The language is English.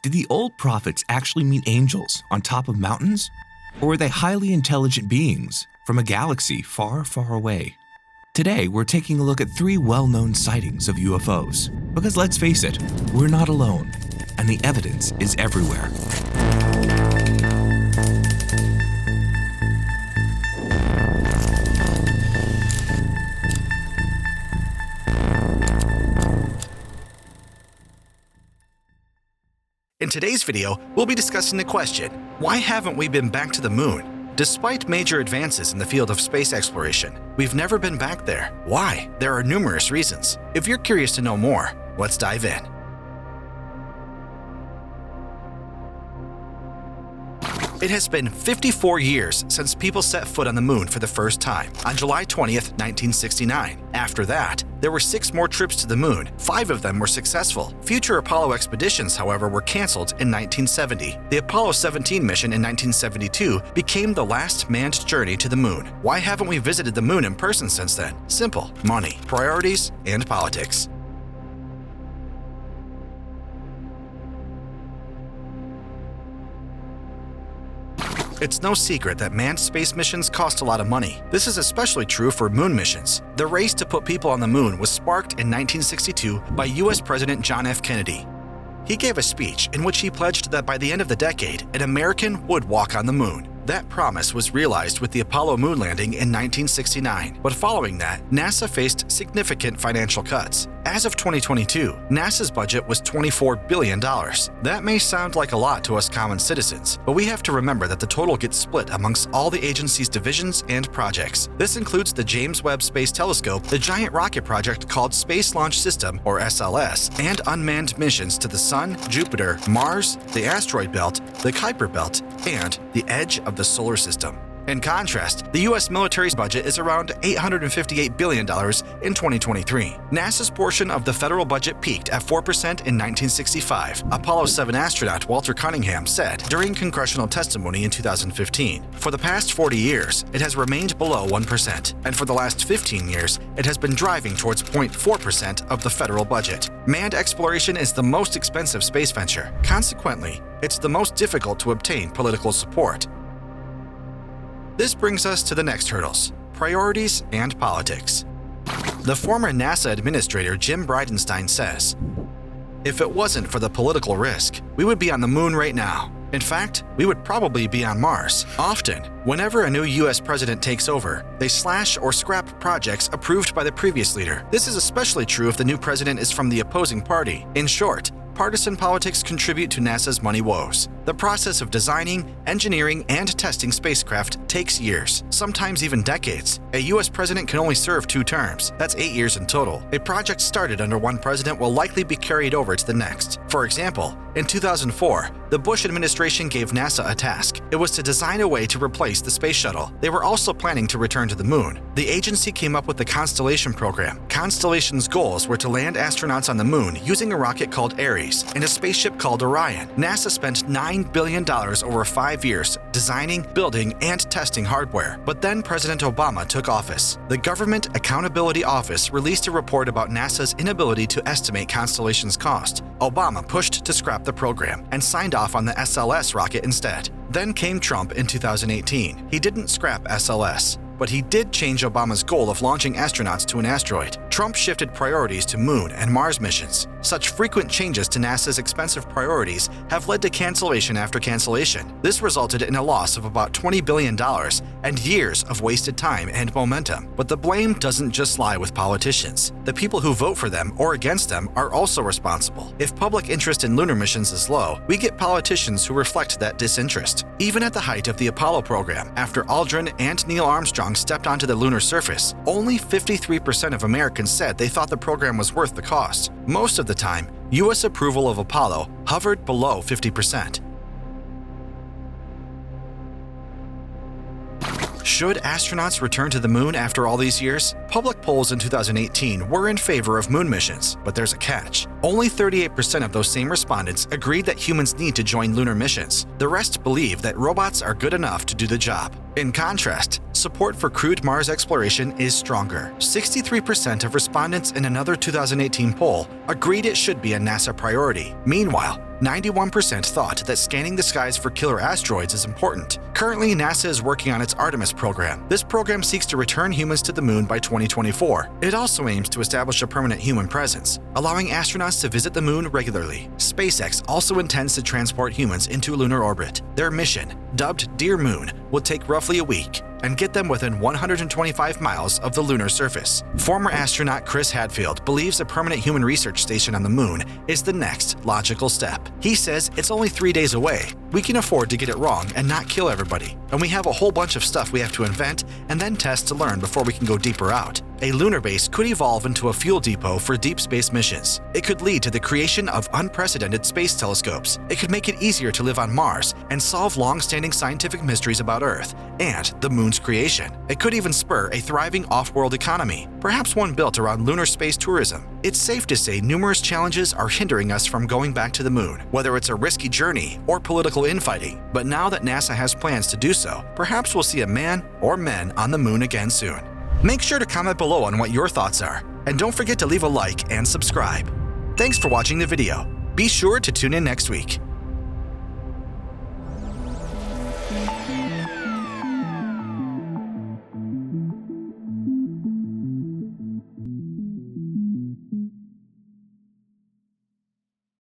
Did the old prophets actually meet angels on top of mountains? Or were they highly intelligent beings from a galaxy far, far away? Today, we're taking a look at 3 well-known sightings of UFOs. Because let's face it, we're not alone, and the evidence is everywhere. In today's video, we'll be discussing the question, why haven't we been back to the moon? Despite major advances in the field of space exploration, we've never been back there. Why? There are numerous reasons. If you're curious to know more, let's dive in. It has been 54 years since people set foot on the moon for the first time, on July 20th, 1969. After that, there were 6 more trips to the moon. 5 of them were successful. Future Apollo expeditions, however, were canceled in 1970. The Apollo 17 mission in 1972 became the last manned journey to the moon. Why haven't we visited the moon in person since then? Simple: money, priorities, and politics. It's no secret that manned space missions cost a lot of money. This is especially true for moon missions. The race to put people on the moon was sparked in 1962 by U.S. President John F. Kennedy. He gave a speech in which he pledged that by the end of the decade, an American would walk on the moon. That promise was realized with the Apollo moon landing in 1969, but following that, NASA faced significant financial cuts. As of 2022, NASA's budget was $24 billion. That may sound like a lot to us common citizens, but we have to remember that the total gets split amongst all the agency's divisions and projects. This includes the James Webb Space Telescope, the giant rocket project called Space Launch System, or SLS, and unmanned missions to the Sun, Jupiter, Mars, the asteroid belt, the Kuiper belt, and the edge of the solar system. In contrast, the U.S. military's budget is around $858 billion in 2023. NASA's portion of the federal budget peaked at 4% in 1965, Apollo 7 astronaut Walter Cunningham said during congressional testimony in 2015. For the past 40 years, it has remained below 1%, and for the last 15 years, it has been driving towards 0.4% of the federal budget. Manned exploration is the most expensive space venture. Consequently, it's the most difficult to obtain political support. This brings us to the next hurdles: priorities and politics. The former NASA administrator Jim Bridenstine says, "If it wasn't for the political risk, we would be on the moon right now. In fact, we would probably be on Mars." Often, whenever a new U.S. president takes over, they slash or scrap projects approved by the previous leader. This is especially true if the new president is from the opposing party. In short, partisan politics contribute to NASA's money woes. The process of designing, engineering, and testing spacecraft takes years, sometimes even decades. A U.S. president can only serve 2 terms. That's 8 years in total. A project started under one president will likely be carried over to the next. For example, in 2004, the Bush administration gave NASA a task. It was to design a way to replace the space shuttle. They were also planning to return to the moon. The agency came up with the Constellation program. Constellation's goals were to land astronauts on the moon using a rocket called Ares and a spaceship called Orion. NASA spent $9 billion over 5 years designing, building, and testing hardware. But then President Obama took office. The Government Accountability Office released a report about NASA's inability to estimate Constellation's cost. Obama pushed to scrap the program and signed off on the SLS rocket instead. Then came Trump in 2018. He didn't scrap SLS, but he did change Obama's goal of launching astronauts to an asteroid. Trump shifted priorities to Moon and Mars missions. Such frequent changes to NASA's expensive priorities have led to cancellation after cancellation. This resulted in a loss of about $20 billion and years of wasted time and momentum. But the blame doesn't just lie with politicians. The people who vote for them or against them are also responsible. If public interest in lunar missions is low, we get politicians who reflect that disinterest. Even at the height of the Apollo program, after Aldrin and Neil Armstrong stepped onto the lunar surface, only 53% of Americans said they thought the program was worth the cost. Most of the time, U.S. approval of Apollo hovered below 50%. Should astronauts return to the moon after all these years? Public polls in 2018 were in favor of moon missions, but there's a catch. Only 38% of those same respondents agreed that humans need to join lunar missions. The rest believe that robots are good enough to do the job. In contrast, support for crewed Mars exploration is stronger. 63% of respondents in another 2018 poll agreed it should be a NASA priority. Meanwhile, 91% thought that scanning the skies for killer asteroids is important. Currently, NASA is working on its ARTEMIS program. This program seeks to return humans to the moon by 2024. It also aims to establish a permanent human presence, allowing astronauts to visit the moon regularly. SpaceX also intends to transport humans into lunar orbit. Their mission, dubbed Dear Moon, will take roughly a week and get them within 125 miles of the lunar surface. Former astronaut Chris Hadfield believes a permanent human research station on the moon is the next logical step. He says it's only 3 days away. We can afford to get it wrong and not kill everybody, and we have a whole bunch of stuff we have to invent and then test to learn before we can go deeper out. A lunar base could evolve into a fuel depot for deep space missions. It could lead to the creation of unprecedented space telescopes. It could make it easier to live on Mars and solve long-standing scientific mysteries about Earth and the moon's creation. It could even spur a thriving off-world economy, perhaps one built around lunar space tourism. It's safe to say numerous challenges are hindering us from going back to the moon, whether it's a risky journey or political infighting. But now that NASA has plans to do so, perhaps we'll see a man or men on the moon again soon. Make sure to comment below on what your thoughts are, and don't forget to leave a like and subscribe. Thanks for watching the video. Be sure to tune in next week.